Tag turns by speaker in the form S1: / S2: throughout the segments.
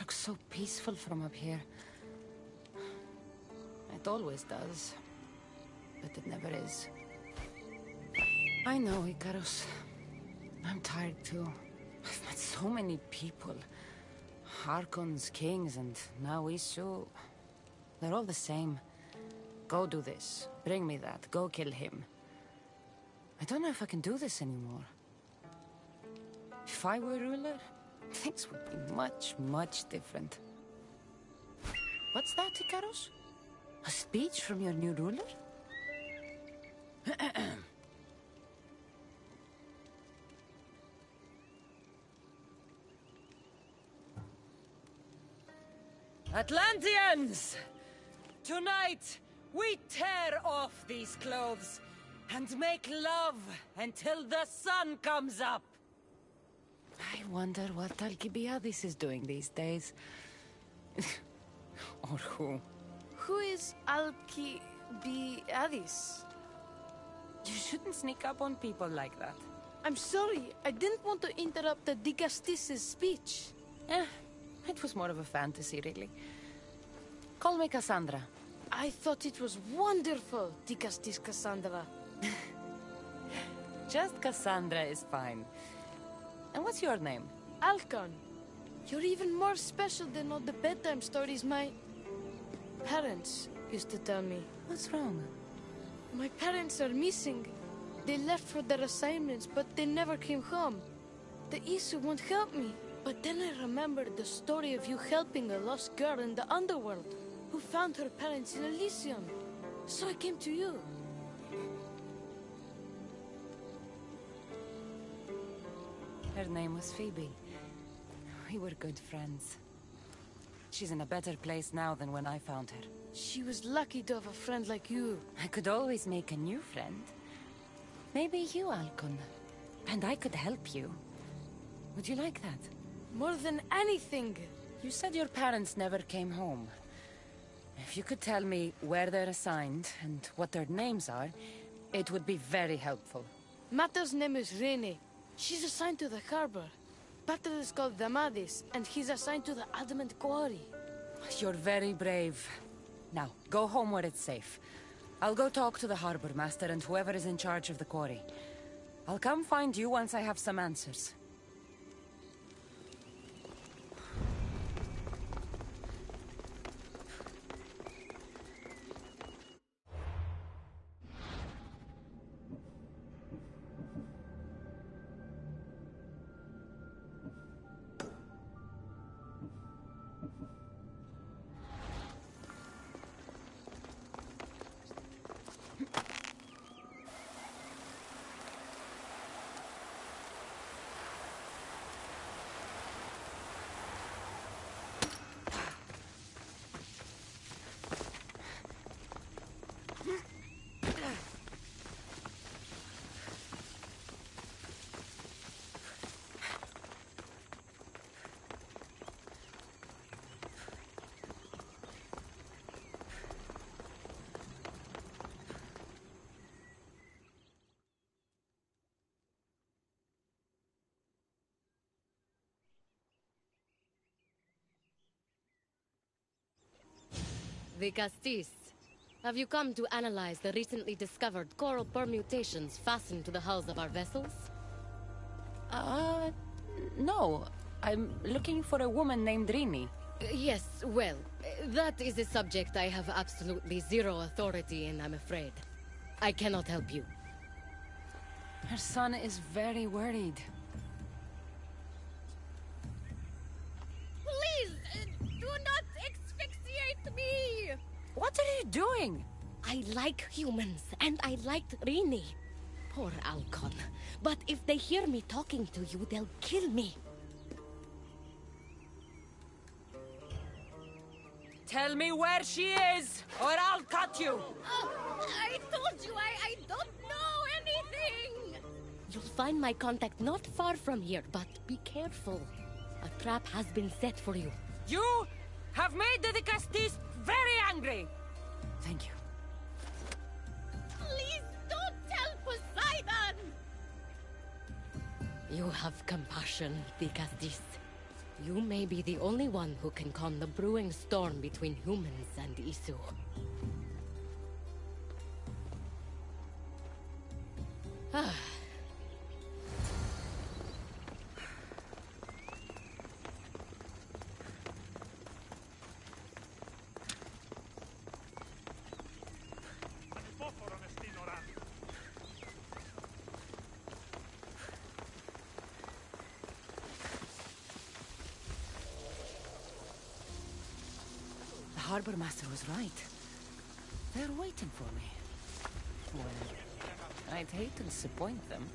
S1: looks so peaceful from up here. It always does. But it never is. I know, Icarus. I'm tired too. I've met so many people. Archons, kings, and now Isu. They're all the same. Go do this. Bring me that. Go kill him. I don't know if I can do this anymore. If I were ruler, things would be much, much different. What's that, Icarus? A speech from your new ruler? Atlanteans! Tonight, we tear off these clothes and make love until the sun comes up. I wonder what Alcibiades is doing these days. Or who?
S2: Who is Alcibiades?
S1: You shouldn't sneak up on people like that.
S2: I'm sorry, I didn't want to interrupt the Dicastis' speech.
S1: It was more of a fantasy, really. Call me Cassandra.
S2: I thought it was wonderful, Dicastis Cassandra.
S1: Just Cassandra is fine. And what's your name?
S2: Alcon. You're even more special than all the bedtime stories my parents used to tell me.
S1: What's wrong?
S2: My parents are missing. They left for their assignments, but they never came home. The Isu won't help me. But then I remembered the story of you helping a lost girl in the underworld, who found her parents in Elysium. So I came to you.
S1: Her name was Phoebe. We were good friends. She's in a better place now than when I found her.
S2: She was lucky to have a friend like you.
S1: I could always make a new friend. Maybe you, Alcon. And I could help you. Would you like that?
S2: More than anything.
S1: You said your parents never came home. If you could tell me where they're assigned and what their names are, it would be very helpful.
S2: Mata's name is Rene. She's assigned to the harbor. Pater is called Damadis, and he's assigned to the Adamant Quarry.
S1: You're very brave. Now, go home where it's safe. I'll go talk to the harbor master and whoever is in charge of the quarry. I'll come find you once I have some answers.
S3: The Castis. Have you come to analyze the recently discovered coral permutations fastened to the hulls of our vessels?
S1: No. I'm looking for a woman named Rini.
S3: Yes, well, that is a subject I have absolutely zero authority in, I'm afraid. I cannot help you.
S1: Her son is very worried.
S3: Please, do not asphyxiate me!
S1: What are you doing?
S3: I like humans, and I liked Rini. Poor Alcon. But if they hear me talking to you, they'll kill me.
S1: Tell me where she is, or I'll cut you!
S3: I told you I don't know anything! You'll find my contact not far from here, but be careful. A trap has been set for you.
S1: You have made the Castis very angry! Thank you.
S3: Please don't tell Poseidon! You have compassion, the Castis. You may be the only one who can calm the brewing storm between humans and Isu. Ah.
S1: The harbor master was right. They're waiting for me. Well, I'd hate to disappoint them.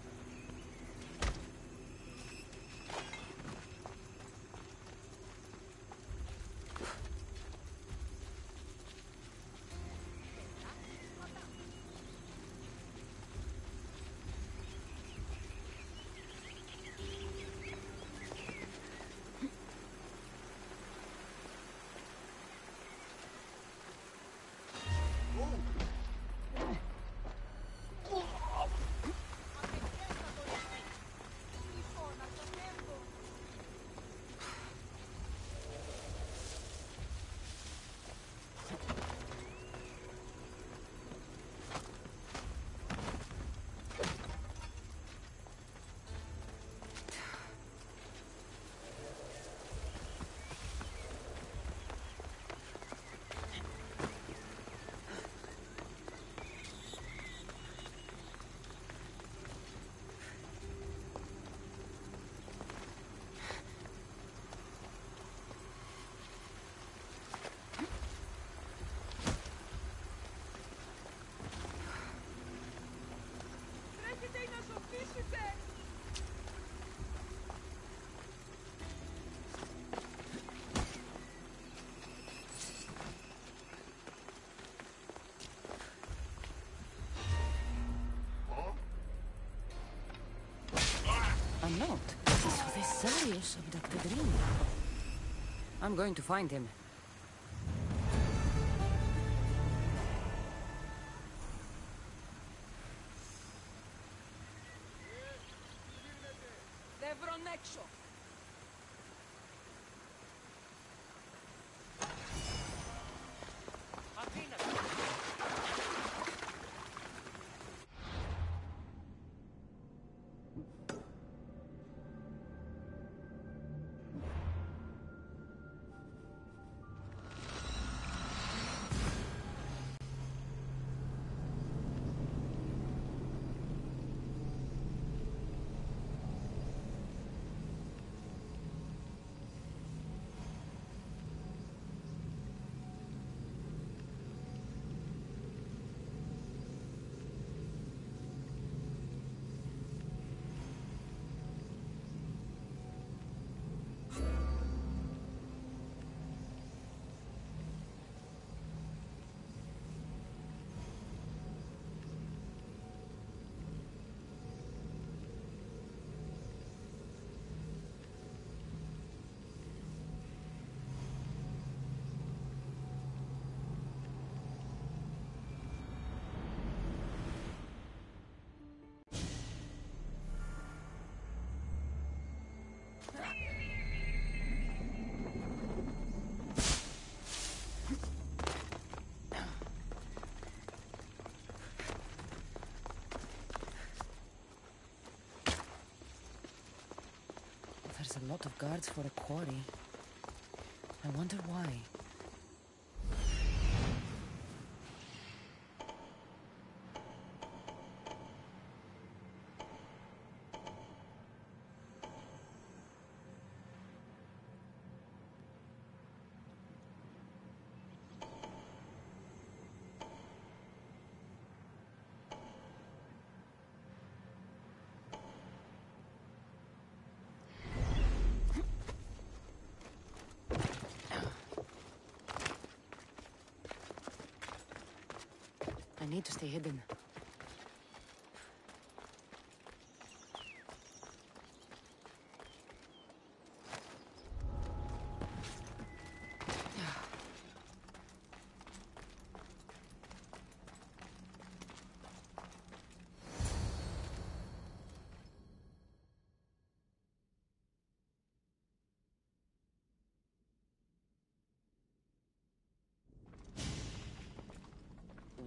S1: A note. So the Sarius abducted Rin. I'm going to find him. There's a lot of guards for a quarry. I wonder why. I need to stay hidden.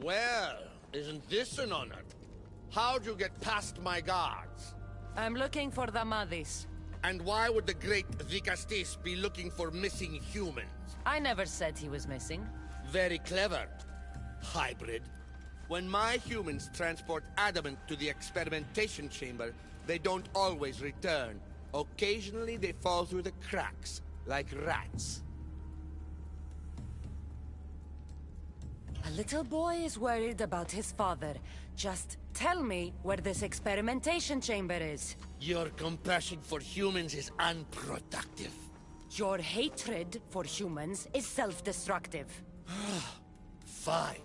S4: Well, isn't this an honor? How'd you get past my guards?
S1: I'm looking for the Madis.
S4: And why would the great Vicastis be looking for missing humans?
S1: I never said he was missing.
S4: Very clever. Hybrid. When my humans transport adamant to the experimentation chamber, they don't always return. Occasionally they fall through the cracks, like rats.
S1: A little boy is worried about his father. Just tell me where this experimentation chamber is.
S4: Your compassion for humans is unproductive.
S1: Your hatred for humans is self-destructive.
S4: Fine.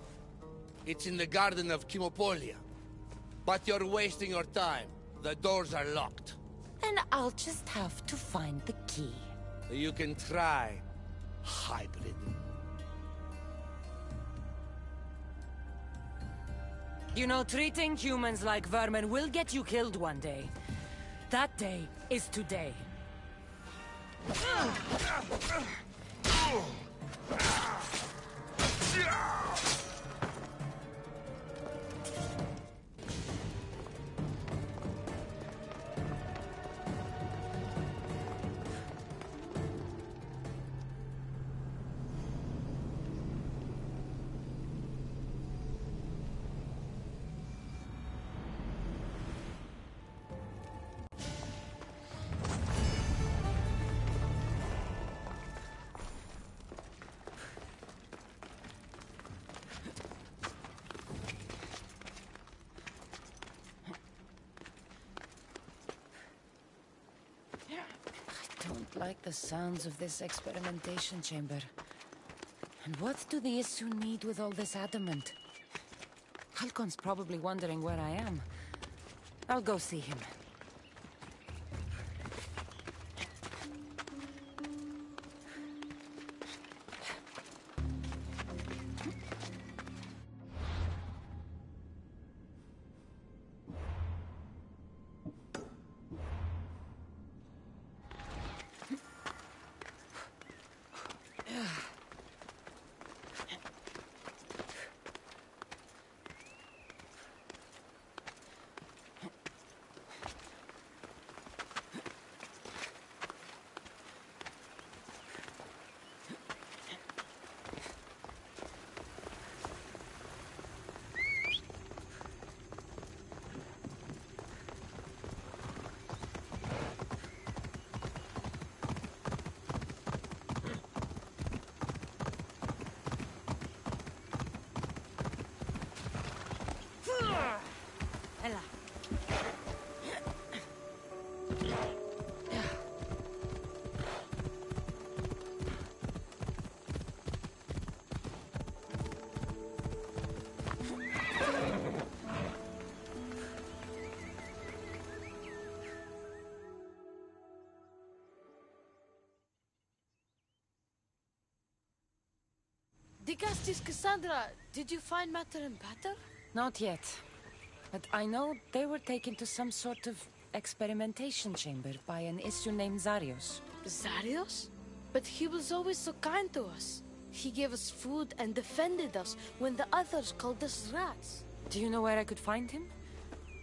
S4: It's in the Garden of Kimopolia. But you're wasting your time. The doors are locked.
S1: And I'll just have to find the key.
S4: You can try, hybrid.
S1: You know, treating humans like vermin will get you killed one day. That day is today. I don't like the sounds of this experimentation chamber. And what do the Isu need with all this adamant? Halcon's probably wondering where I am. I'll go see him.
S2: Dicastis Cassandra, did you find Matter and Pater?
S1: Not yet. But I know they were taken to some sort of experimentation chamber by an Isu named Zarios.
S2: Zarios? But he was always so kind to us. He gave us food and defended us when the others called us rats.
S1: Do you know where I could find him?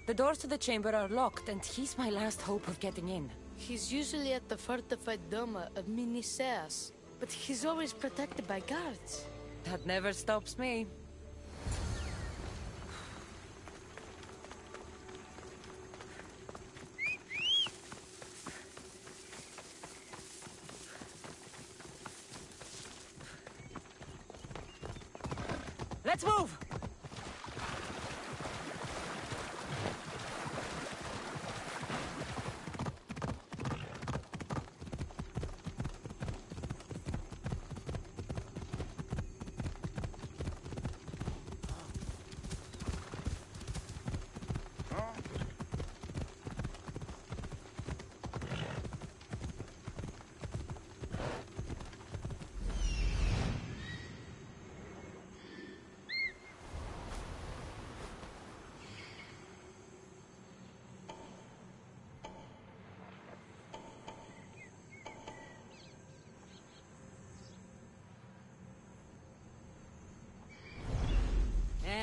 S1: The doors to the chamber are locked, and he's my last hope of getting in.
S2: He's usually at the fortified Doma of Miniseas, but he's always protected by guards.
S1: That never stops me. Let's move!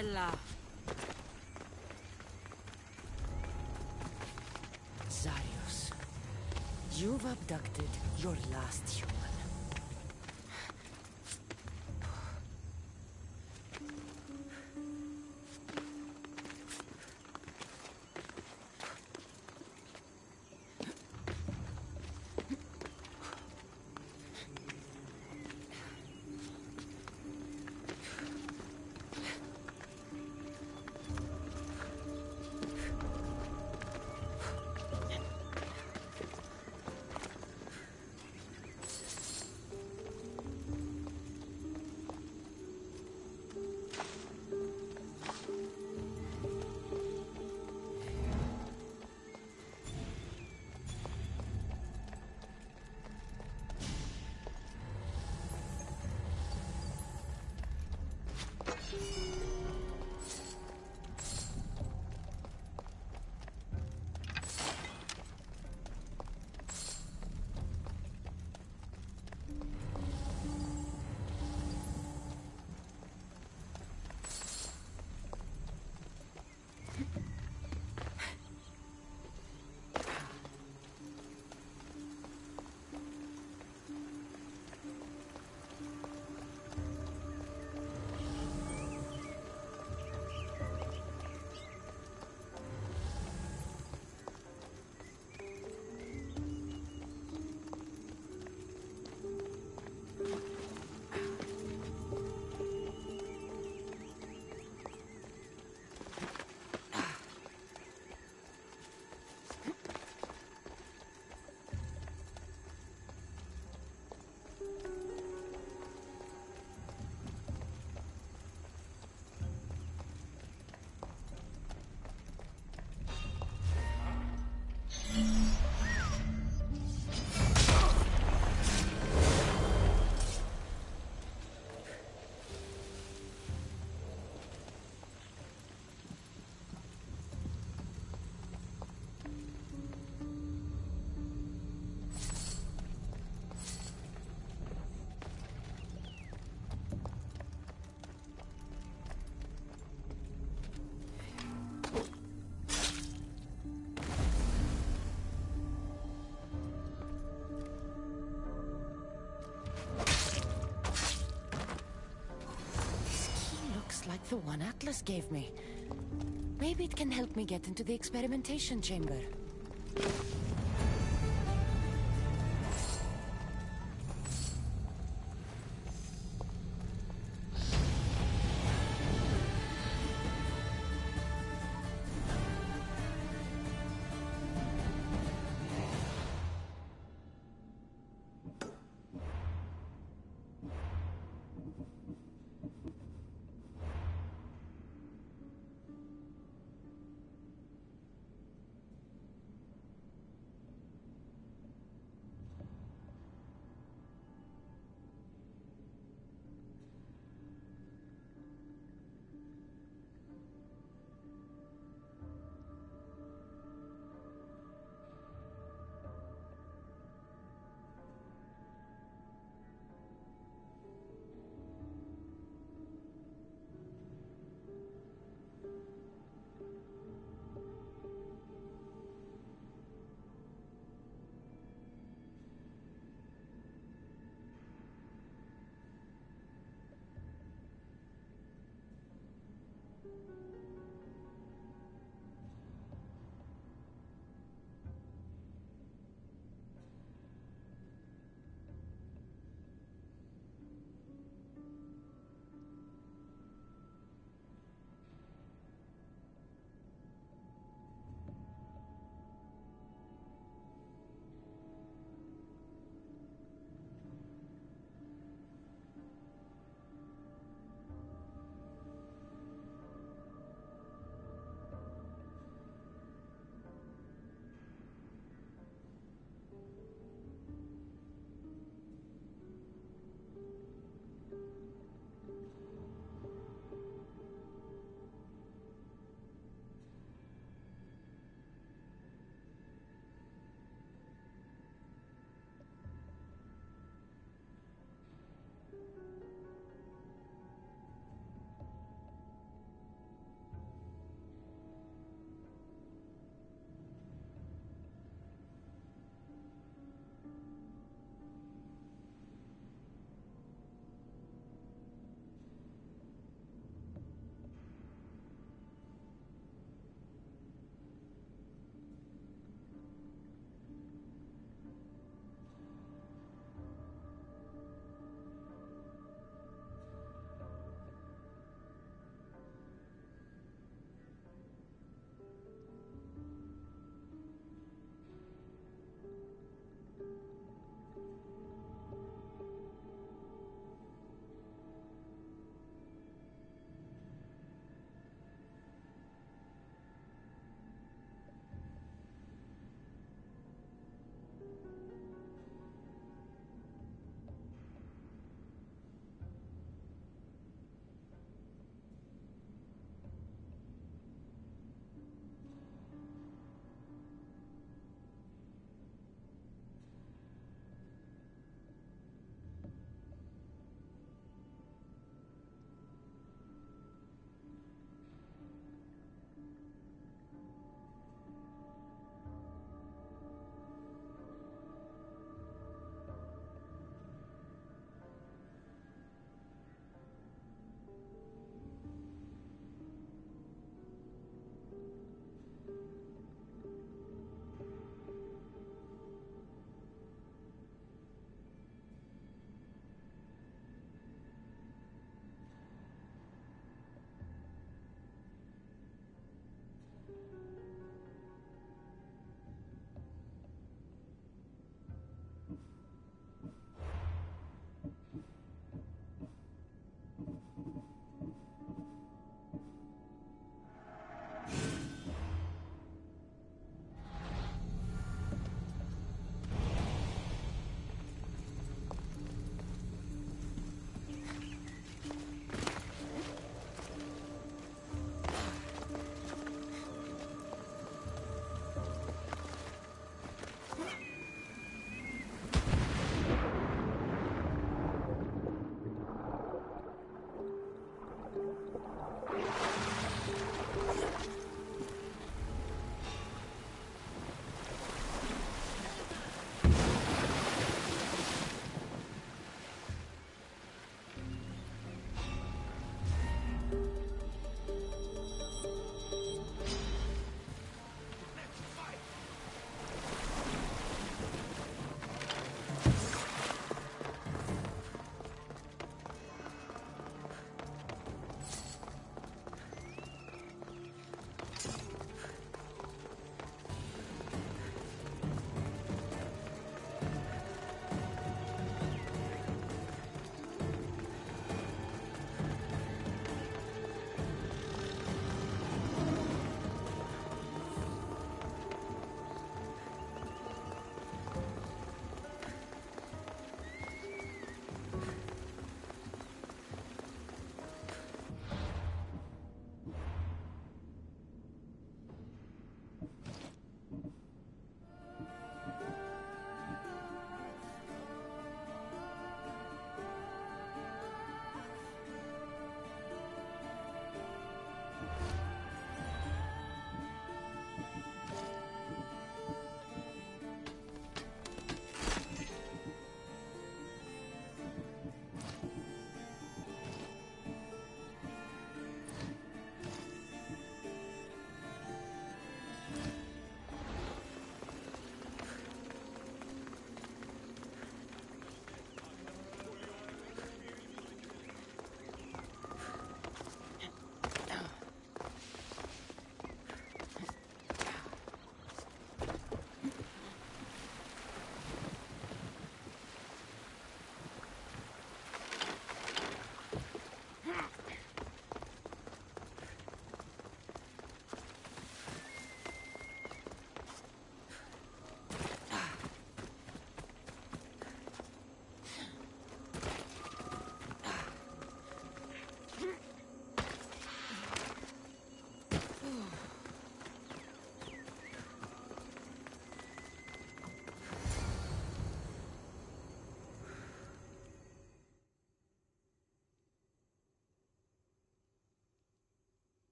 S1: Bella. Zarius, you've abducted your last human. Like the one Atlas gave me. Maybe it can help me get into the experimentation chamber.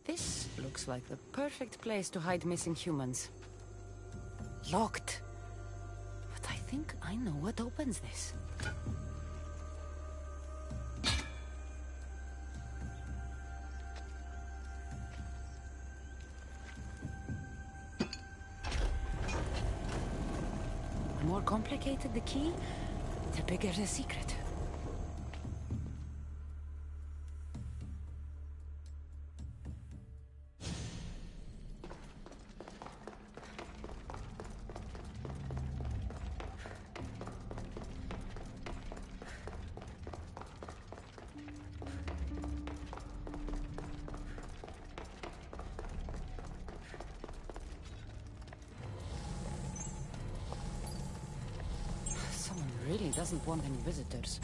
S1: This looks like the perfect place to hide missing humans. Locked. But I think I know what opens this. The more complicated the key, the bigger the secret. Really doesn't want any visitors.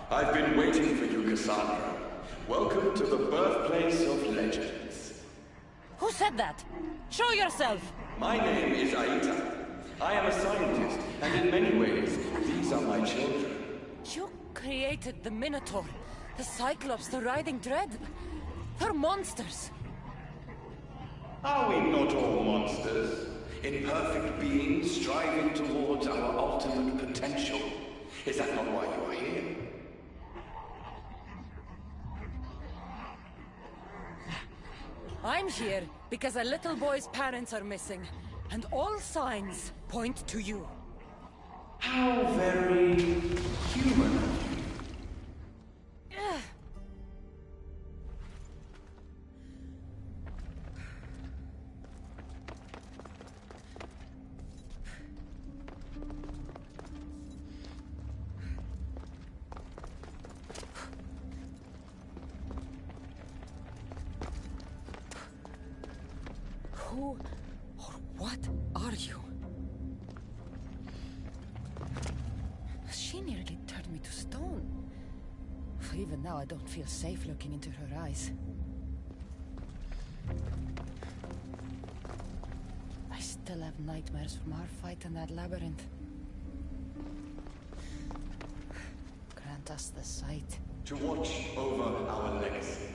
S5: I've been waiting for you, Cassandra. Welcome to the birthplace of legends.
S1: Who said that? Show yourself!
S5: My name is Aita. I am a scientist, and in many ways, these are my children.
S1: You created the Minotaur, the Cyclops, the Riding Dread. They're monsters.
S5: Are we not all monsters? Imperfect beings striving towards our ultimate potential. Is that not why you are here?
S1: I'm here because a little boy's parents are missing, and all signs point to you.
S5: How very human.
S1: Who or what are you? She nearly turned me to stone. Even now, I don't feel safe looking into her eyes. I still have nightmares from our fight in that labyrinth. Grant us the sight.
S5: To watch over our legacy.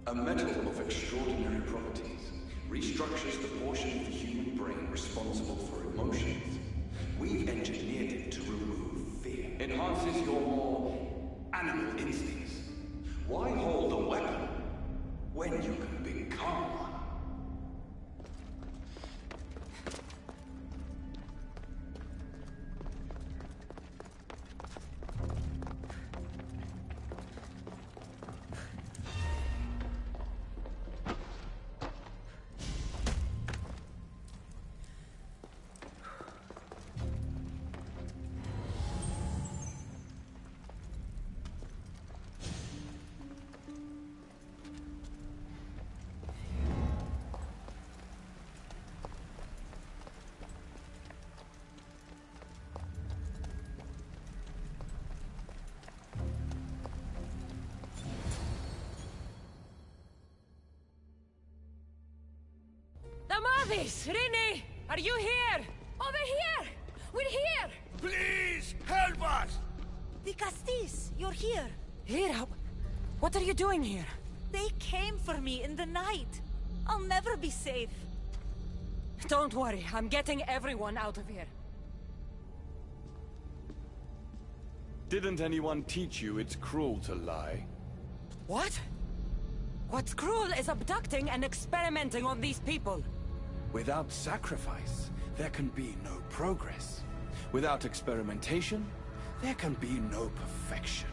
S5: A metal of extraordinary properties restructures the portion of the human brain responsible for emotions. We've engineered it to remove fear. Enhances your more animal instincts. Why hold a weapon when you can become one?
S1: Damavis! Rini! Are you here? Over here! We're here!
S4: Please, help us!
S6: The Castis, you're here.
S1: Here? What are you doing here?
S6: They came for me in the night. I'll never be safe.
S1: Don't worry, I'm getting everyone out of here.
S7: Didn't anyone teach you it's cruel to lie?
S1: What? What's cruel is abducting and experimenting on these people.
S7: Without sacrifice, there can be no progress. Without experimentation, there can be no perfection.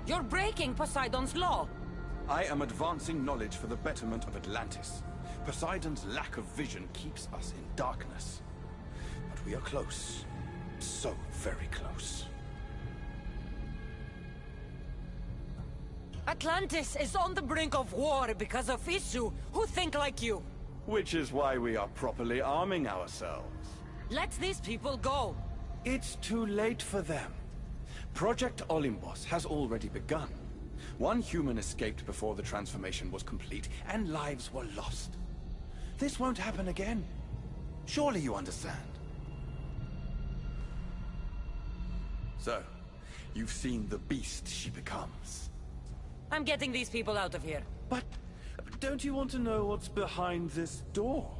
S1: You're breaking Poseidon's law.
S7: I am advancing knowledge for the betterment of Atlantis. Poseidon's lack of vision keeps us in darkness. But we are close. So very close.
S1: Atlantis is on the brink of war because of Isu, who think like you.
S7: Which is why we are properly arming ourselves.
S1: Let these people go.
S7: It's too late for them. Project Olympus has already begun. One human escaped before the transformation was complete, and lives were lost. This won't happen again. Surely you understand. So, you've seen the beast she becomes.
S1: I'm getting these people out of here.
S7: But don't you want to know what's behind this door?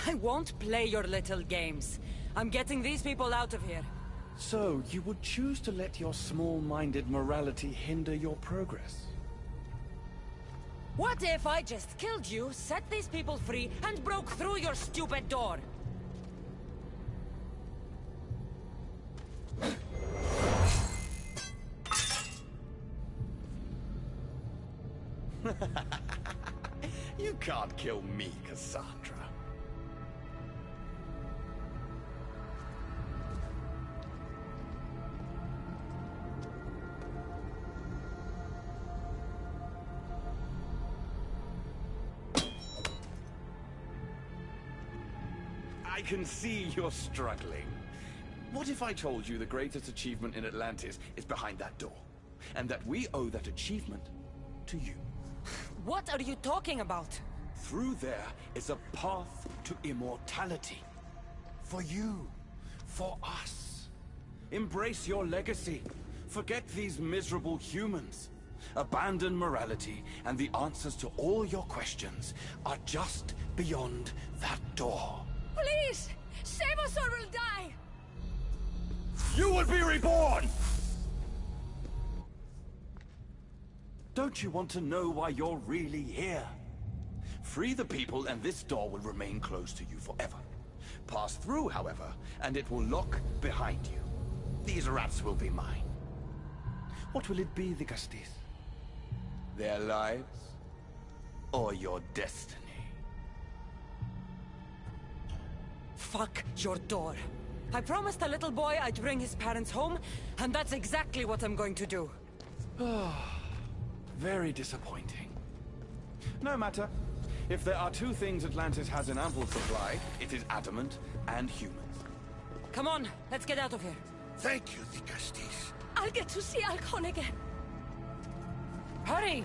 S1: I won't play your little games. I'm getting these people out of here.
S7: So, you would choose to let your small-minded morality hinder your progress?
S1: What if I just killed you, set these people free, and broke through your stupid door?
S7: You can't kill me, Cassandra. I can see you're struggling. What if I told you the greatest achievement in Atlantis is behind that door? And that we owe that achievement to you?
S1: What are you talking about?
S7: Through there is a path to immortality. For you. For us. Embrace your legacy. Forget these miserable humans. Abandon morality, and the answers to all your questions are just beyond that door.
S1: Please! Save us or we'll die!
S7: You will be reborn! Don't you want to know why you're really here? Free the people and this door will remain closed to you forever. Pass through, however, and it will lock behind you. These rats will be mine. What will it be, the Castis? Their lives? Or your destiny?
S1: Fuck your door. I promised a little boy I'd bring his parents home, and that's exactly what I'm going to do.
S7: Very disappointing. No matter. If there are two things Atlantis has in ample supply, it is adamant and humans.
S1: Come on, let's get out of here.
S4: Thank you, the Castis.
S3: I'll get to see Alcon again.
S1: Hurry!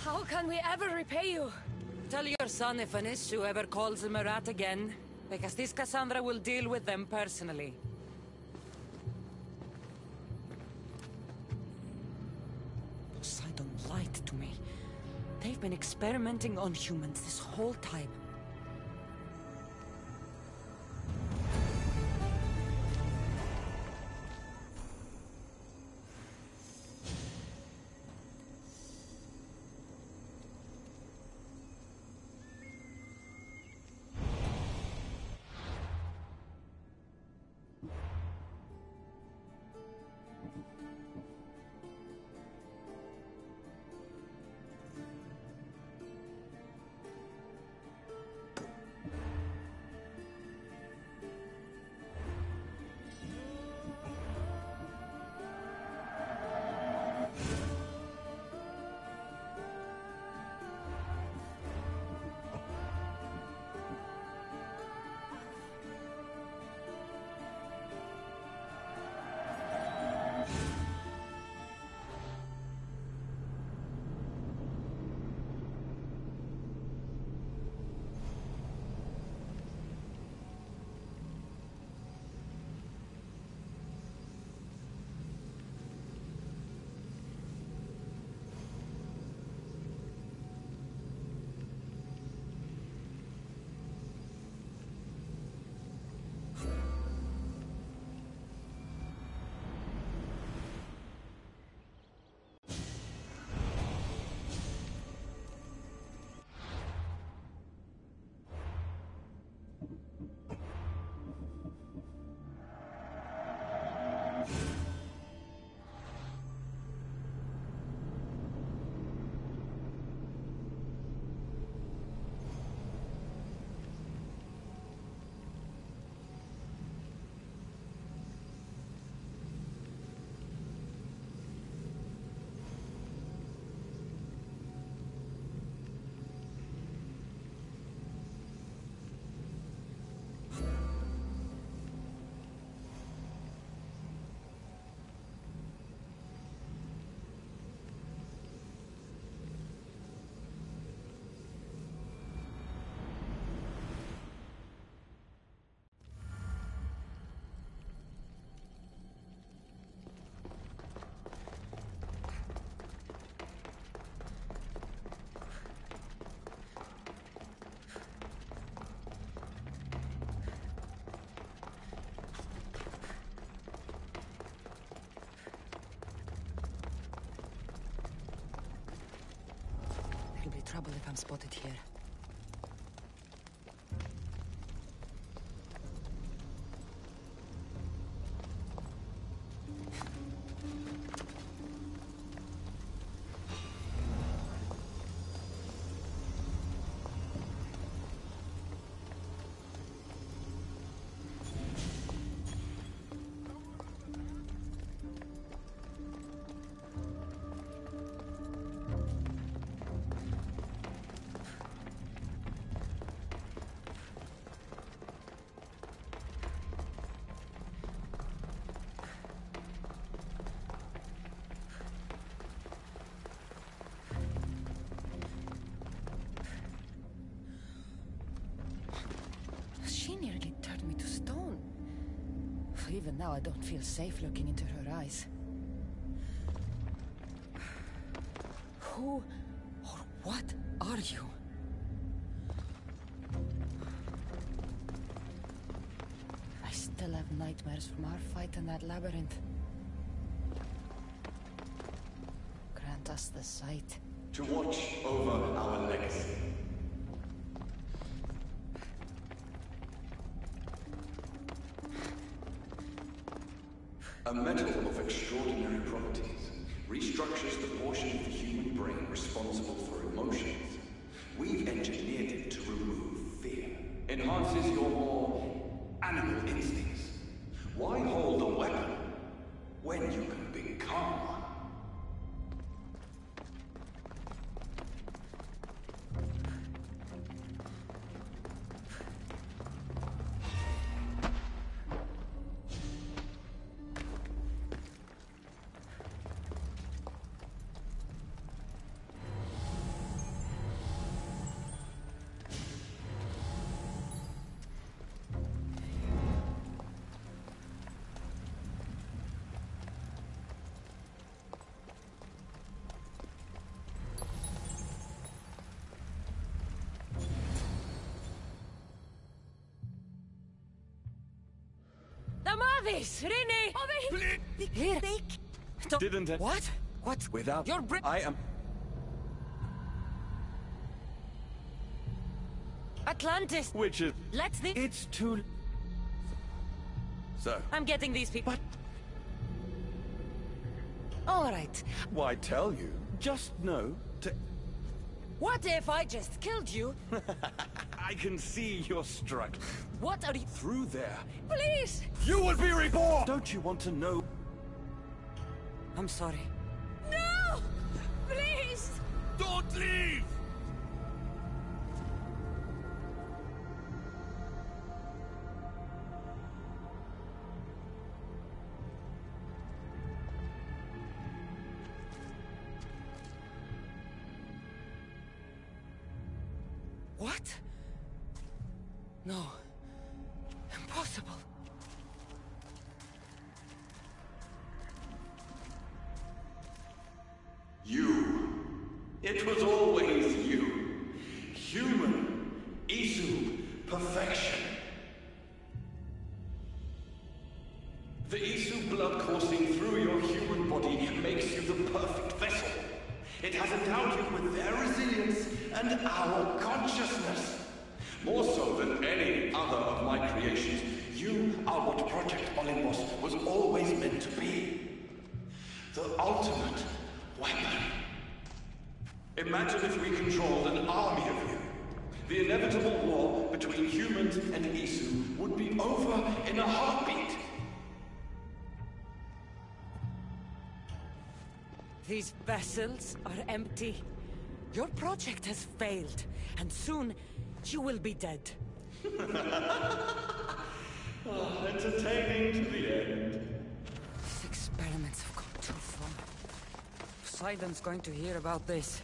S1: How can we ever repay you? Tell your son if an issue ever calls him a rat again, because this Cassandra will deal with them personally. Poseidon lied to me. They've been experimenting on humans this whole time. There'll be trouble if I'm spotted here. She nearly turned me to stone. Even now, I don't feel safe looking into her eyes. Who or what are you? I still have nightmares from our fight in that labyrinth. Grant us the sight.
S5: To watch over our legacy. A metal of extraordinary properties restructures the portion of the human brain responsible for emotions. We've engineered it to remove fear. Enhances your more animal instincts. Why hold a weapon when you can become one?
S1: Avis! Rini!
S6: Be
S1: Here.
S7: Didn't it?
S1: What? What?
S7: Without...
S1: You're
S7: I am...
S1: Atlantis!
S7: Which is...
S1: Let's the...
S7: It's too... So...
S6: I'm getting these people.
S7: But...
S1: All right.
S7: Why tell you? Just know to...
S1: What if I just killed you?
S7: I can see you're struggling.
S1: What are you...
S7: Through there,
S1: Please!
S7: you will be reborn! Don't you want to know?
S1: I'm sorry.
S6: No! Please!
S4: Don't leave!
S1: What? No. Impossible.
S5: You. It was always you. Human. Isu. Perfection. The Isu blood coursing through your human body makes you the perfect vessel. It has endowed you with their resilience and our consciousness. More so than any other of my creations, you are what Project Olympus was always meant to be. The ultimate weapon. Imagine if we controlled an army of you. The inevitable war between humans and Isu would be over in a heartbeat.
S1: These vessels are empty. Your project has failed, and soon you will be dead.
S5: Entertaining to the end.
S1: These experiments have gone too far. Poseidon's going to hear about this.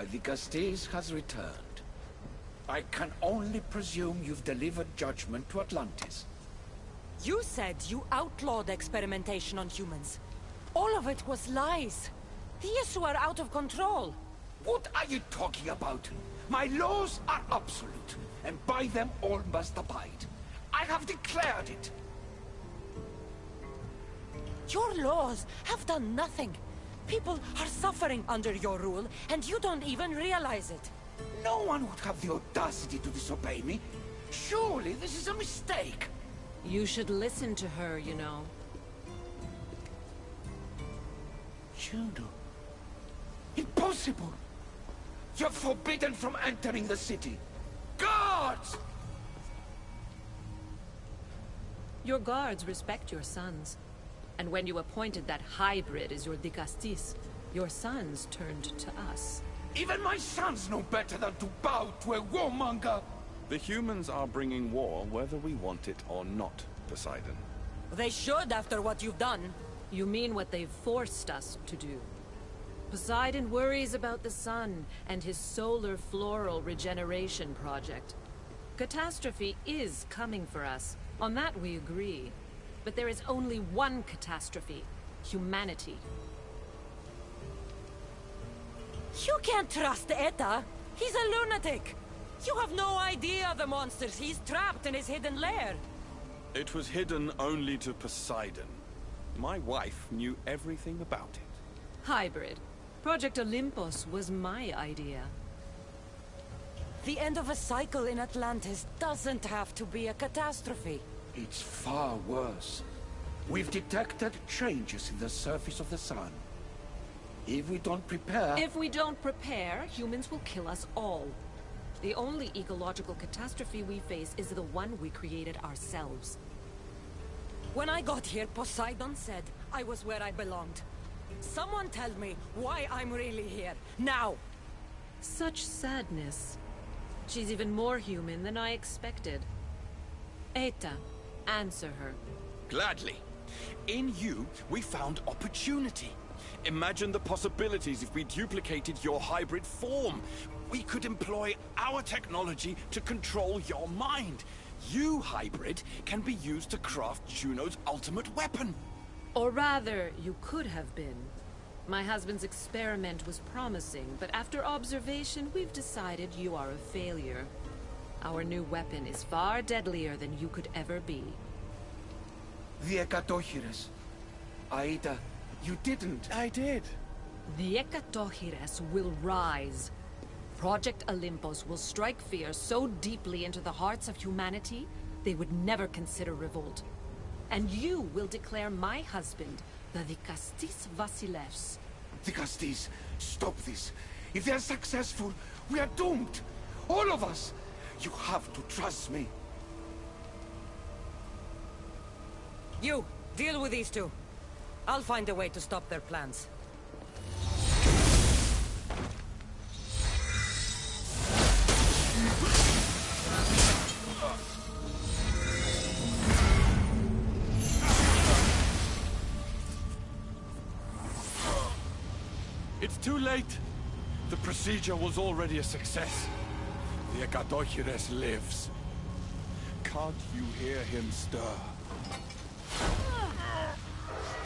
S7: My Dicastes has returned. I can only presume you've delivered judgment to Atlantis.
S6: You said you outlawed experimentation on humans. All of it was lies. The Isu are out of control.
S7: What are you talking about? My laws are absolute, and by them all must abide. I have declared it.
S6: Your laws have done nothing. People are suffering under your rule, and you don't even realize it.
S7: No one would have the audacity to disobey me. Surely this is a mistake.
S8: You should listen to her, you know.
S7: Juno. Impossible! You're forbidden from entering the city. Guards!
S8: Your guards respect your sons. And when you appointed that hybrid as your Dicastis, your sons turned to us.
S7: Even my sons know better than to bow to a warmonger!
S9: The humans are bringing war whether we want it or not, Poseidon.
S6: They should after what you've done.
S8: You mean what they've forced us to do. Poseidon worries about the sun and his solar floral regeneration project. Catastrophe is coming for us. On that we agree. But there is only one catastrophe. Humanity.
S6: You can't trust Eta. He's a lunatic. You have no idea the monsters he's trapped in his hidden lair.
S9: It was hidden only to Poseidon. My wife knew everything about it.
S8: Hybrid. Project Olympus was my idea.
S6: The end of a cycle in Atlantis doesn't have to be a catastrophe.
S7: It's far worse. We've detected changes in the surface of the sun. If we don't prepare...
S8: If we don't prepare, humans will kill us all. The only ecological catastrophe we face is the one we created ourselves.
S6: When I got here, Poseidon said I was where I belonged. Someone tell me why I'm really here, now!
S8: Such sadness. She's even more human than I expected. Eta, answer her.
S7: Gladly. In you, we found opportunity.
S9: Imagine the possibilities if we duplicated your hybrid form. We could employ our technology to control your mind. You, hybrid, can be used to craft Juno's ultimate weapon.
S8: Or rather, you could have been. My husband's experiment was promising, but after observation, we've decided you are a failure. Our new weapon is far deadlier than you could ever be.
S7: The Ekatochires. Aida, you didn't.
S9: I did.
S8: The Ekatochires will rise. Project Olympus will strike fear so deeply into the hearts of humanity, they would never consider revolt. And you will declare my husband, the Dicastis Vasilevs.
S7: Dicastis, stop this. If they're successful, we are doomed. All of us. You have to trust me.
S6: You, deal with these two. I'll find a way to stop their plans.
S9: It's too late. The procedure was already a success. The Ekatochires lives. Can't you hear him stir?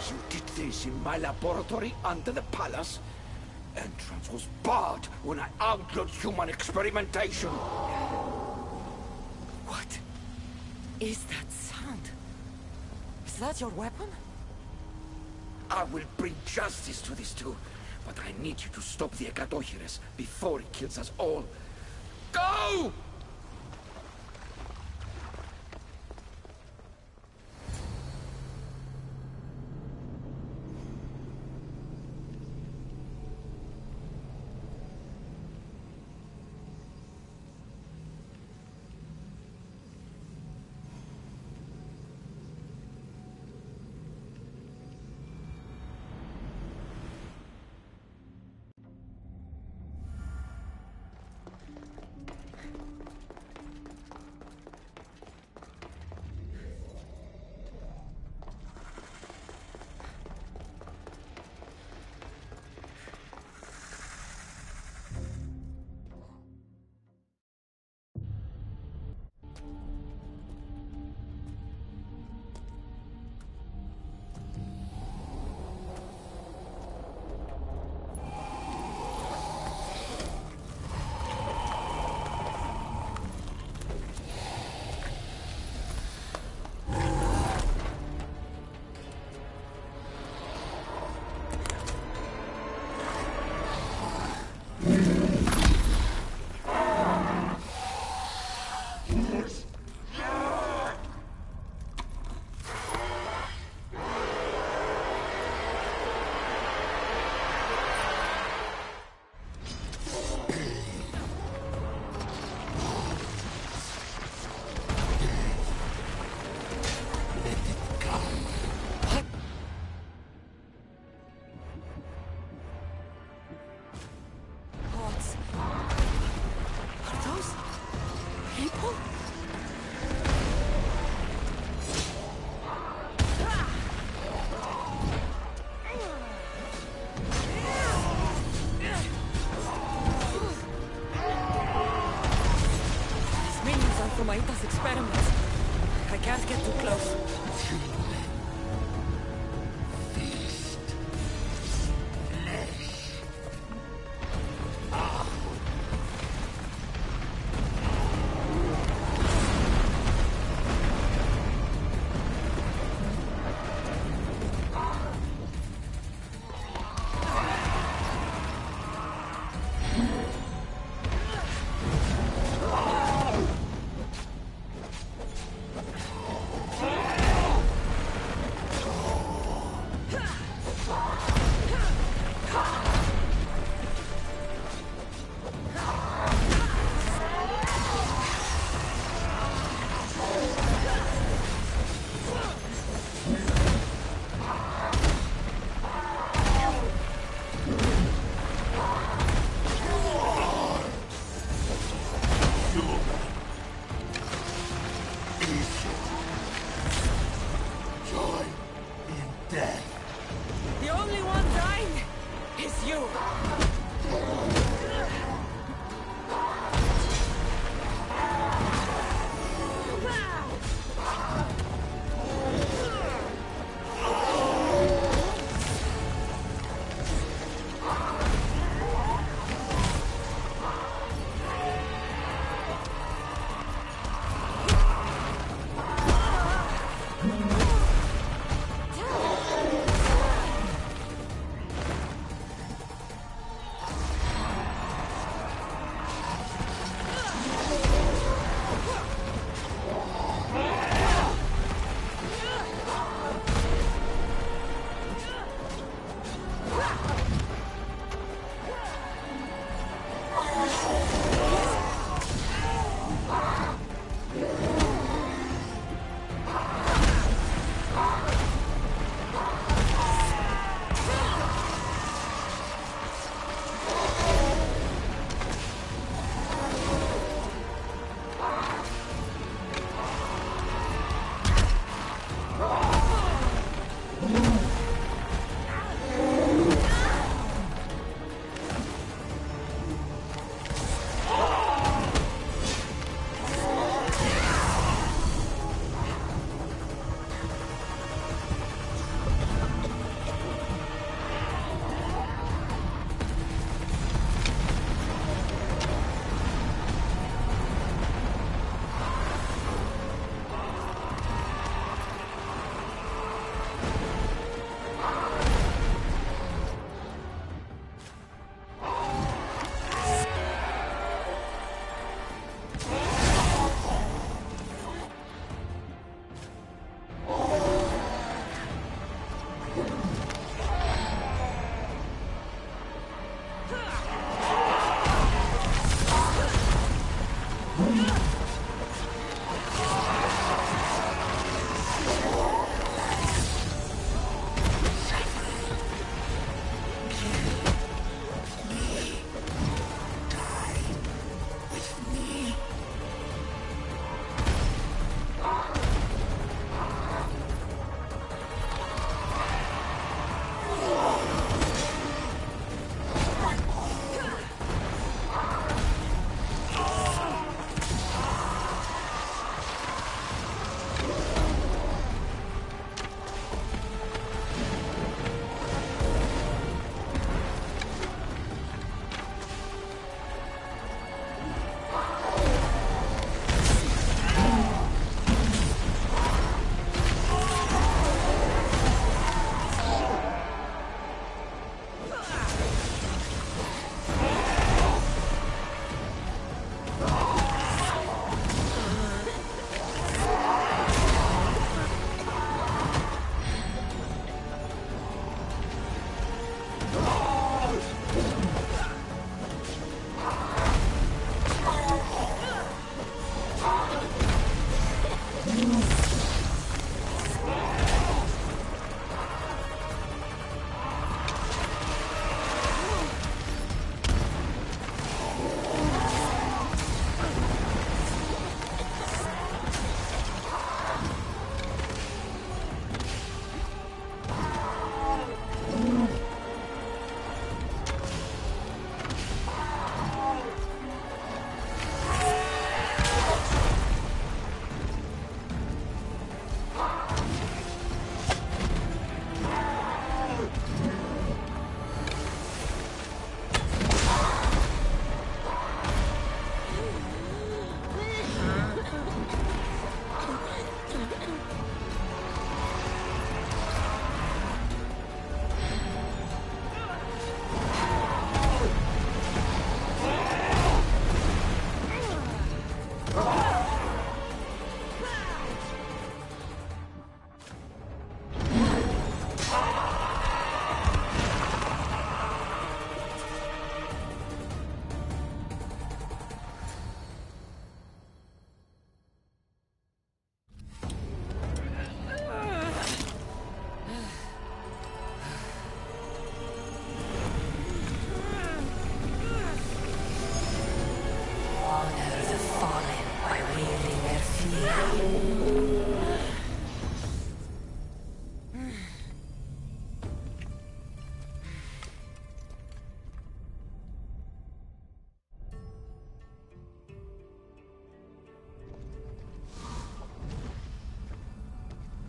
S7: You did this in my laboratory under the palace. Entrance was barred when I outlawed human experimentation.
S6: What is that sound? Is that your weapon?
S7: I will bring justice to these two, but I need you to stop the Ekatochires before it kills us all. Go!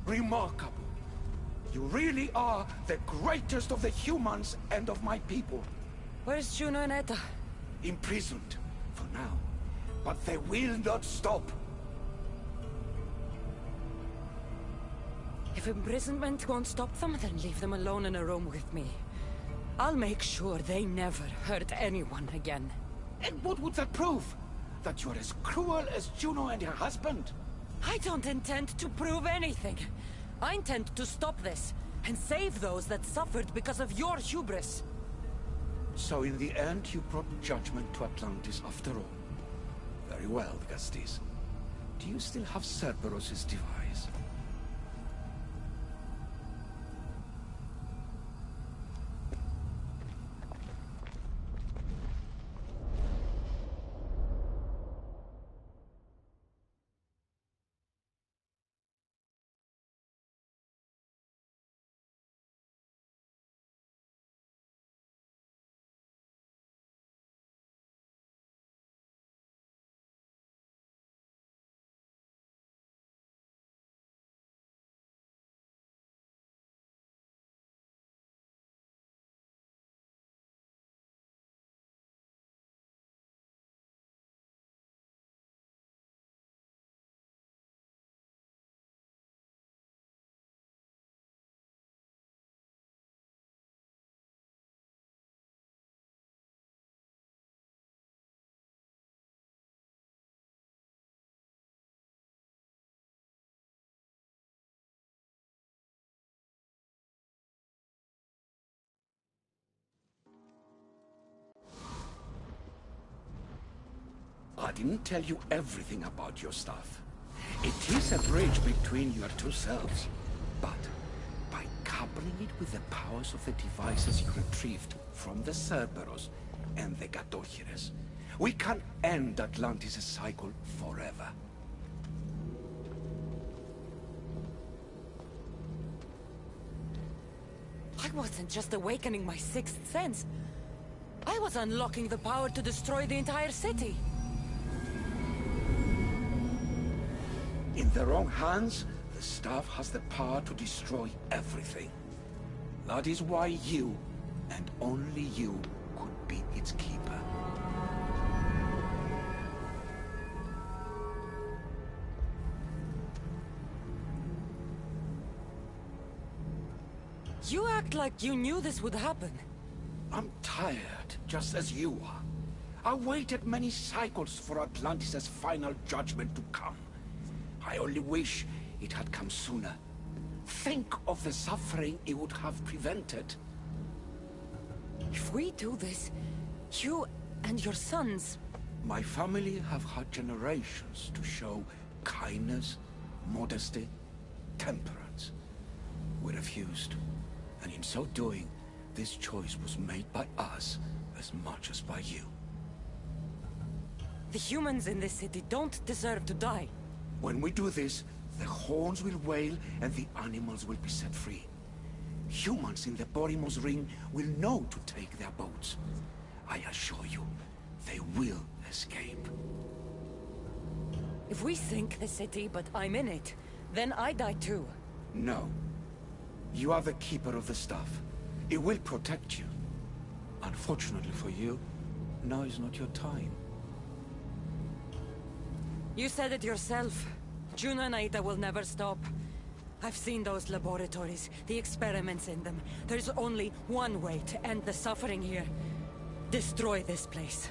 S7: Remarkable. You really are the greatest of the humans and of my people.
S6: Where's Juno and Etta?
S7: Imprisoned, for now. But they will not stop.
S6: If imprisonment won't stop them, then leave them alone in a room with me. I'll make sure they never hurt anyone again.
S7: And what would that prove? That you're as cruel as Juno and her husband?
S6: I don't intend to prove anything. I intend to stop this, and save those that suffered because of your hubris.
S7: So in the end, you brought judgment to Atlantis after all. Very well, Gastis. Do you still have Cerberus' device? I didn't tell you everything about your stuff. It is a bridge between your two selves. But by coupling it with the powers of the devices you retrieved from the Cerberus and the Gatochires, we can end Atlantis' cycle forever.
S6: I wasn't just awakening my sixth sense. I was unlocking the power to destroy the entire city.
S7: In the wrong hands, the staff has the power to destroy everything. That is why you, and only you, could be its keeper.
S6: You act like you knew this would happen.
S7: I'm tired, just as you are. I waited many cycles for Atlantis' final judgment to come. I only wish it had come sooner. Think of the suffering it would have prevented.
S6: If we do this, you and your sons...
S7: My family have had generations to show kindness, modesty, temperance. We refused, and in so doing, this choice was made by us as much as by you.
S6: The humans in this city don't deserve to die.
S7: When we do this, the horns will wail and the animals will be set free. Humans in the Borimos Ring will know to take their boats. I assure you, they will escape.
S6: If we sink the city, but I'm in it, then I die too.
S7: No. You are the keeper of the stuff. It will protect you. Unfortunately for you, now is not your time.
S6: You said it yourself. Juno and Aida will never stop. I've seen those laboratories, the experiments in them. There's only one way to end the suffering here. Destroy this place.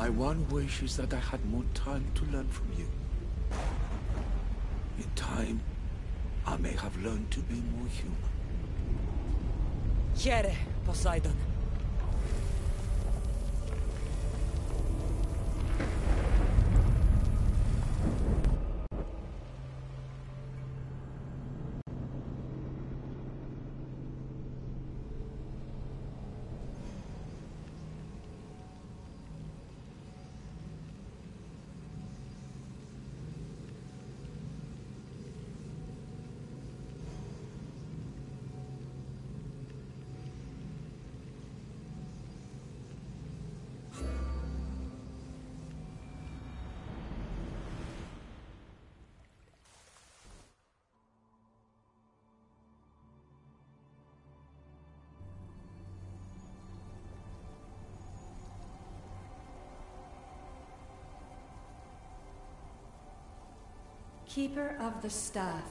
S9: My one wish is that I had more time to learn from you. In time, I may have learned to be more human.
S6: Here, Poseidon.
S10: Keeper of the Staff,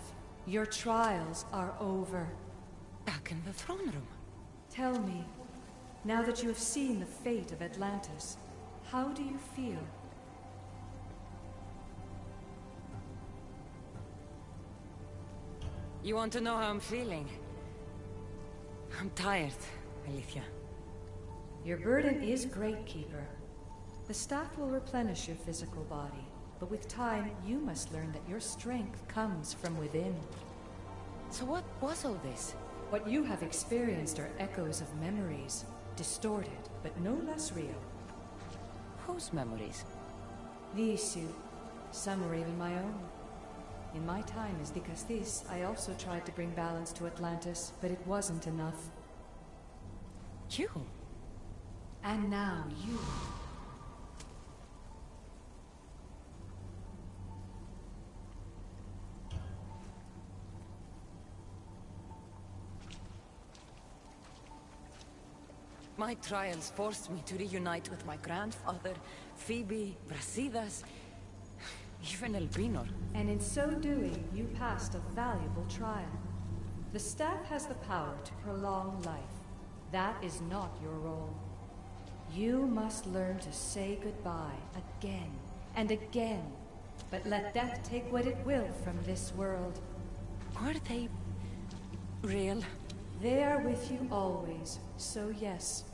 S10: your trials are over.
S6: Back in the throne room.
S10: Tell me, now that you have seen the fate of Atlantis, how do you feel?
S6: You want to know how I'm feeling? I'm tired, Alethea.
S10: Your burden is great, Keeper. The staff will replenish your physical body, but with time, you must learn that your strength comes from within.
S6: So what was all this?
S10: What you have experienced are echoes of memories, distorted, but no less real.
S6: Whose memories?
S10: The issue. Some are even my own. In my time as Dikastis, I also tried to bring balance to Atlantis, but it wasn't enough.
S6: You?
S10: And now you.
S6: My trials forced me to reunite with my grandfather, Phoebe, Brasidas, even Elpinor.
S10: And in so doing, you passed a valuable trial. The staff has the power to prolong life. That is not your role. You must learn to say goodbye again and again, but let death take what it will from this world.
S6: Are they real?
S10: They are with you always, so yes.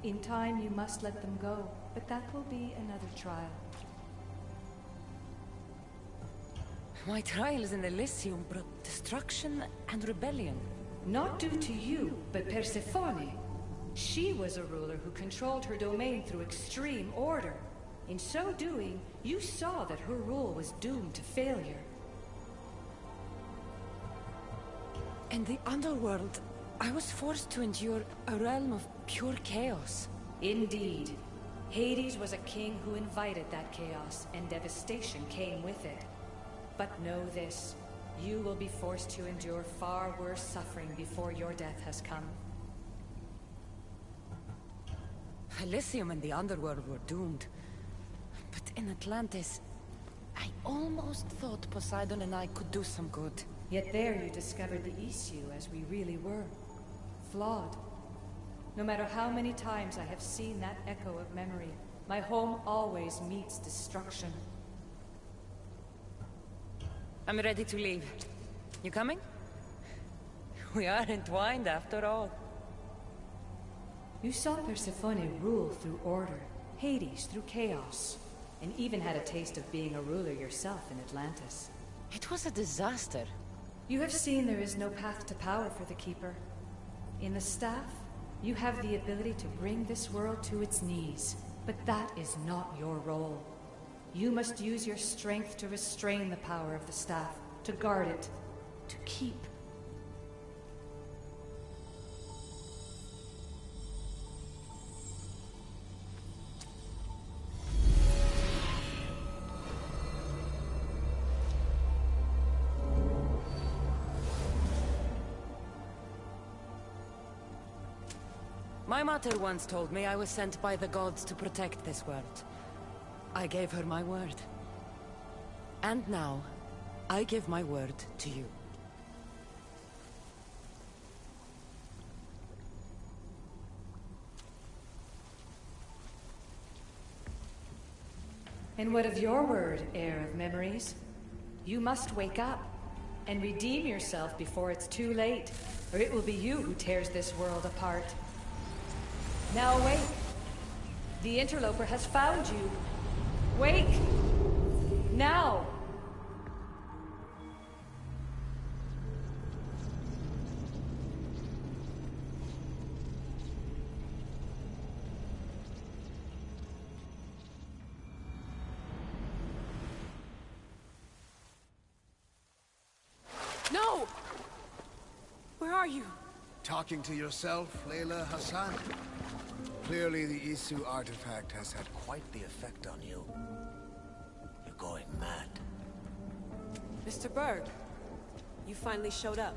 S10: In time you must let them go, but that will be another trial.
S6: My trials in Elysium brought destruction and rebellion.
S10: Not due to you, but Persephone. She was a ruler who controlled her domain through extreme order. In so doing, you saw that her rule was doomed to failure.
S6: In the underworld, I was forced to endure a realm of pure chaos.
S10: Indeed. Hades was a king who invited that chaos, and devastation came with it. But know this, you will be forced to endure far worse suffering before your death has come.
S6: Elysium and the underworld were doomed. But in Atlantis, I almost thought Poseidon and I could do some good.
S10: Yet there you discovered the issue as we really were. Flawed. No matter how many times I have seen that echo of memory, my home always meets destruction.
S6: I'm ready to leave. You coming? We are entwined after all.
S10: You saw Persephone rule through order, Hades through chaos, and even had a taste of being a ruler yourself in Atlantis.
S6: It was a disaster.
S10: You have seen there is no path to power for the Keeper. In the staff, you have the ability to bring this world to its knees, but that is not your role. You must use your strength to restrain the power of the staff, to guard it, to keep.
S6: My mother once told me I was sent by the gods to protect this world. I gave her my word. And now, I give my word to you.
S10: And what of your word, heir of memories? You must wake up and redeem yourself before it's too late, or it will be you who tears this world apart. Now awake. The interloper has found you. Wake! Now!
S11: No! Where are you?
S12: Talking to yourself, Layla Hassan? Clearly the Isu artifact has had quite the effect on you. You're going mad.
S11: Mr. Berg, you finally showed up.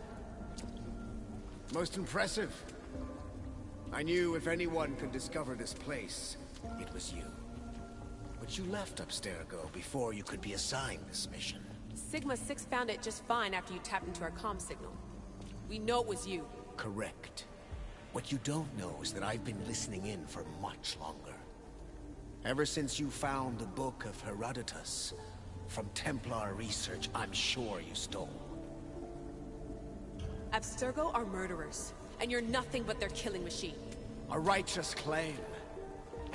S12: Most impressive. I knew if anyone could discover this place, it was you. But you left Abstergo before you could be assigned this mission.
S11: Sigma 6 found it just fine after you tapped into our comm signal. We know it was you.
S12: Correct. What you don't know is that I've been listening in for much longer. Ever since you found the Book of Herodotus, from Templar research I'm sure you stole.
S11: Abstergo are murderers, and you're nothing but their killing machine.
S12: A righteous claim.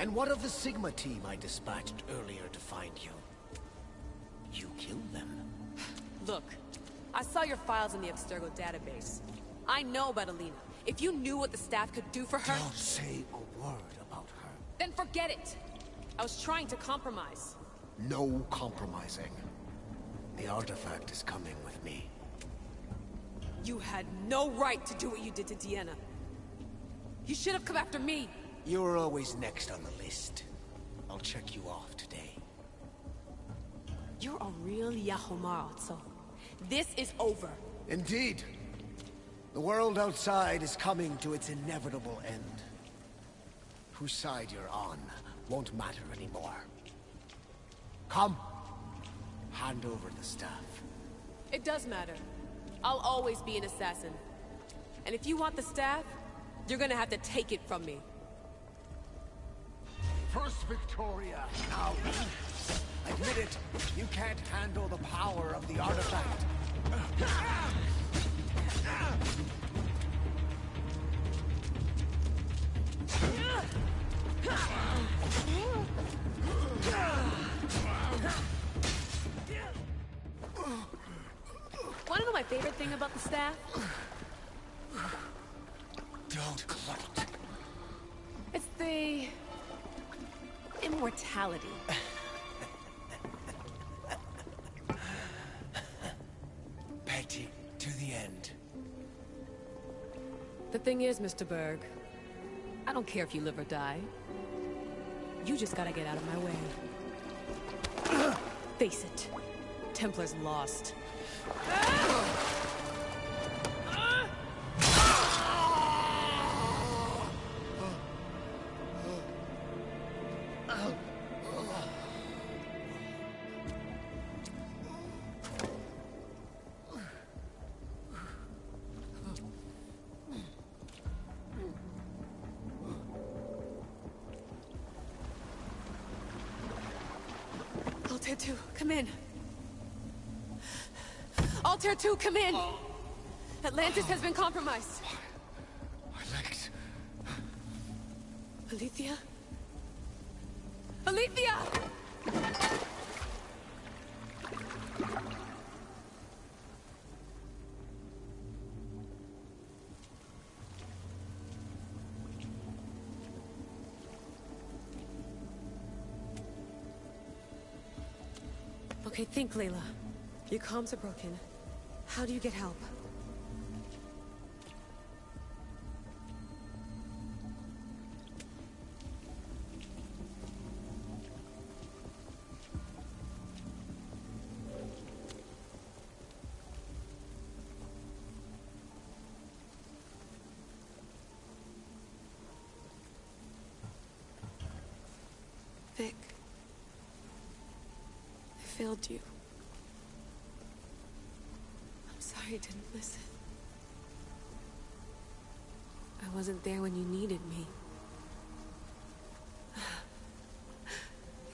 S12: And what of the Sigma team I dispatched earlier to find you? You killed them.
S11: Look, I saw your files in the Abstergo database. I know about Alina. If you knew what the staff could do for her...
S12: Don't say a word about her.
S11: Then forget it! I was trying to compromise.
S12: No compromising. The artifact is coming with me.
S11: You had no right to do what you did to Deanna. You should have come after me!
S12: You were always next on the list. I'll check you off today.
S11: You're a real Yahomar, so this is over.
S12: Indeed. The world outside is coming to its inevitable end. Whose side you're on won't matter anymore. Come. Hand over the staff.
S11: It does matter. I'll always be an assassin. And if you want the staff, you're gonna have to take it from me.
S12: First Victoria, now. Admit it, you can't handle the power of the artifact.
S11: Wanna know my favorite thing about the staff?
S12: Don't gloat.
S11: It's the... immortality.
S12: Petty to the end.
S11: The thing is, Mr. Berg, I don't care if you live or die. You just gotta get out of my way. Face it. Templar's lost. Altair 2, come in. Altair 2, come in! Atlantis has been compromised.
S12: My legs.
S11: Alethea? Alethea! Okay, think, Layla. Your comms are broken. How do you get help? Vic. I failed you. I'm sorry I didn't listen. I wasn't there when you needed me.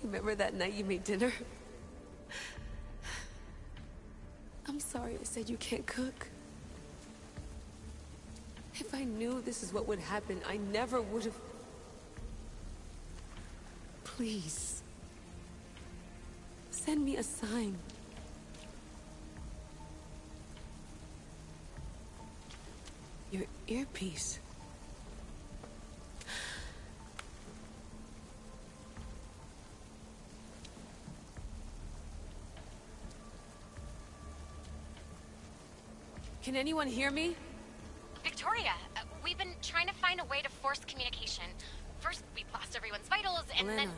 S11: Remember that night you made dinner? I'm sorry I said you can't cook. If I knew this is what would happen, I never would have... Please. Send me a sign. Your earpiece. Can anyone hear me?
S13: Victoria, we've been trying to find a way to force communication. First, we lost everyone's vitals, and
S11: Elena.
S13: then...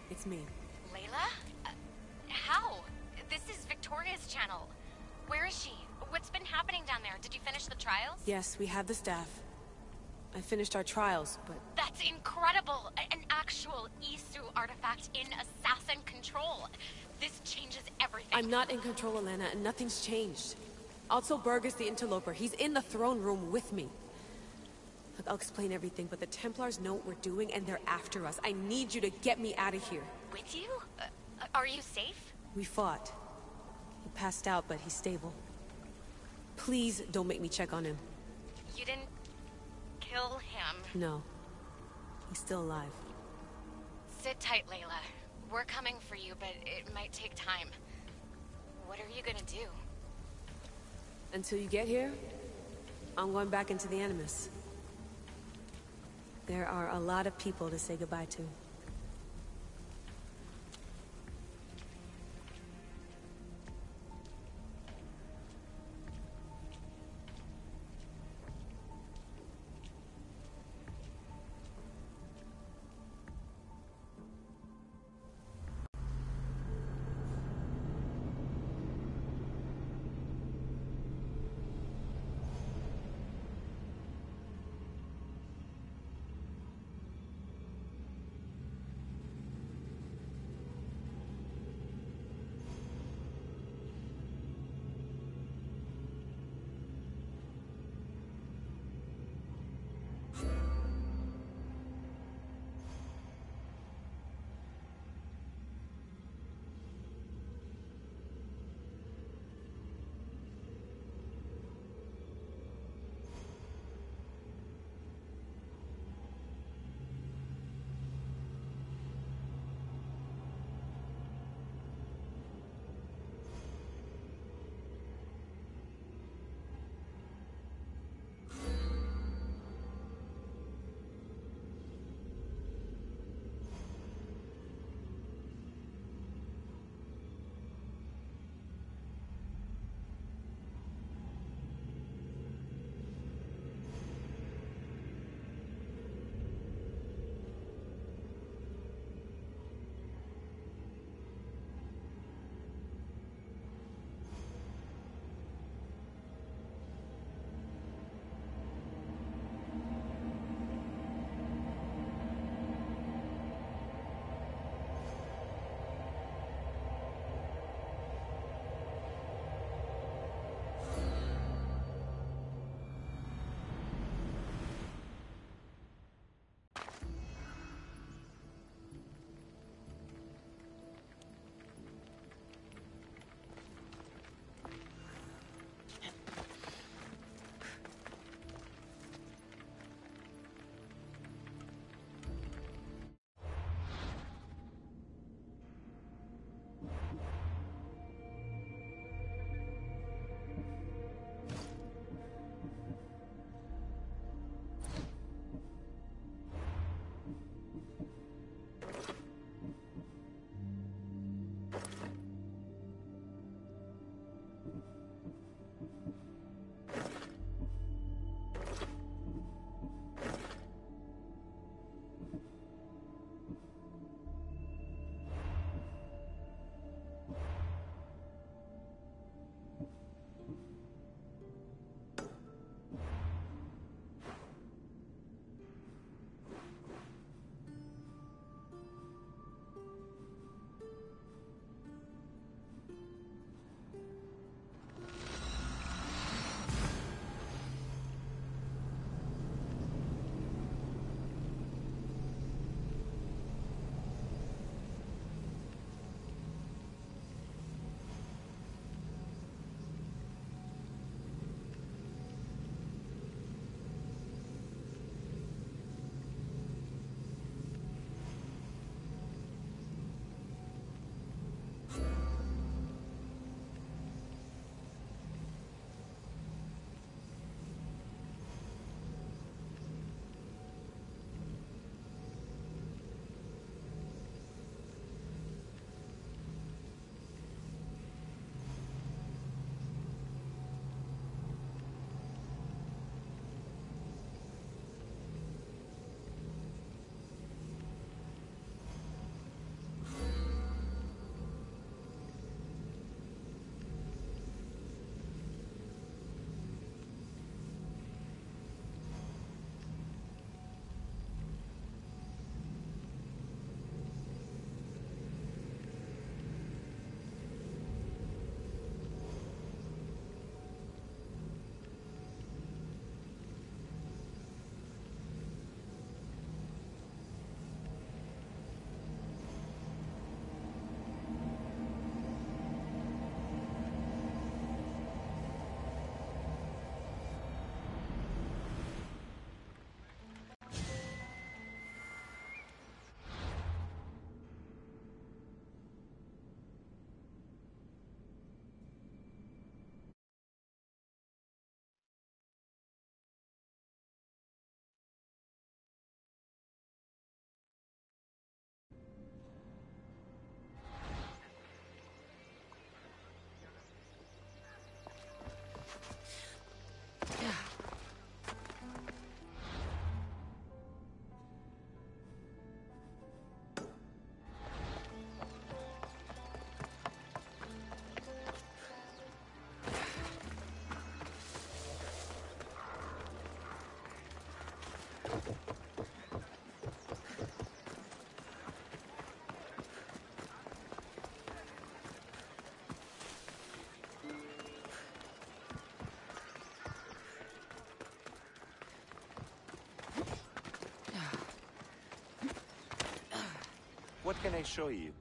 S11: It's me.
S13: Layla? How? This is Victoria's channel. Where is she? What's been happening down there? Did you finish the trials?
S11: Yes, we have the staff. I finished our trials, but...
S13: That's incredible! An actual Isu artifact in assassin control. This changes everything.
S11: I'm not in control, Elena, and nothing's changed. Also, Berg is the interloper. He's in the throne room with me. Look, I'll explain everything, but the Templars know what we're doing, and they're after us. I need you to get me out of here.
S13: With you? Are you safe?
S11: We fought. He passed out, but he's stable. Please don't make me check on him.
S13: You didn't... kill him?
S11: No. He's still alive.
S13: Sit tight, Layla. We're coming for you, but it might take time. What are you gonna do?
S11: Until you get here, I'm going back into the Animus. There are a lot of people to say goodbye to.
S14: What can I show you?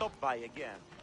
S14: Stop by again.